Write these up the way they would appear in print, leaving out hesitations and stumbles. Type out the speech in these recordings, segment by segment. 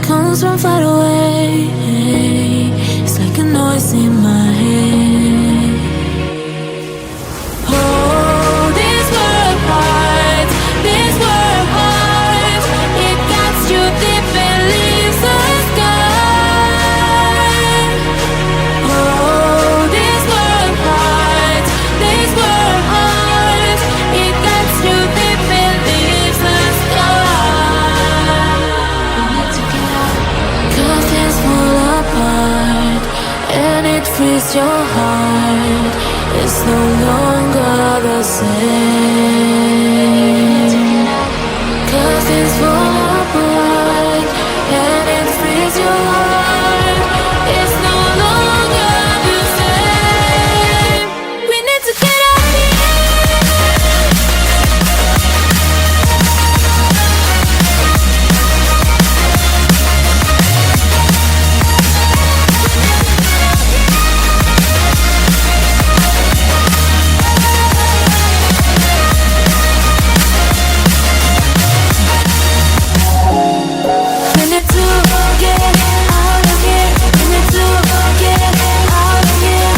comes from far away. It's like a noise in my head. Oh, this world heart, this world heart, it cuts you deep and leaves a scar. Oh, this world heart, it cuts you deep and leaves a scar. Curtains fall apart and it frees your heart. It's no longer the same. Curtains fall apart and it frees your heart. It's no longer the same. We need to get out of here. We need to get out of here. We need to get out of here.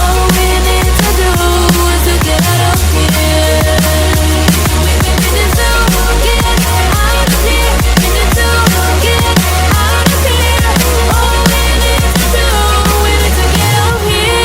All we need to do is to get out of here. We need to get out of here. We need to get out of here. All we need to do, we need to get out of here.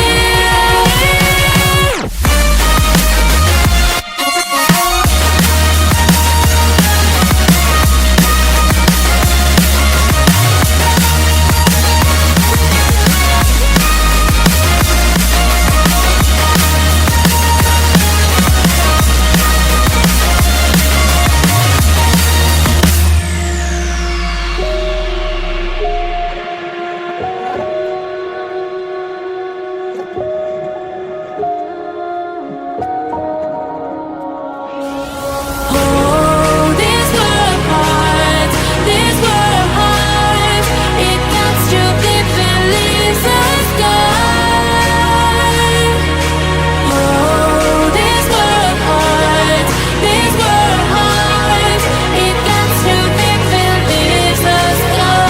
Oh, this world heart, it cuts you deep and leaves a scar. Oh, this world heart, it cuts you deep and leaves a scar.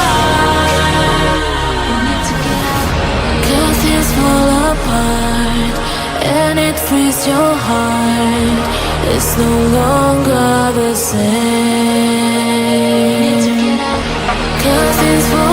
Curtains fall apart and it frees your heart. It's no longer the same. Curtains fall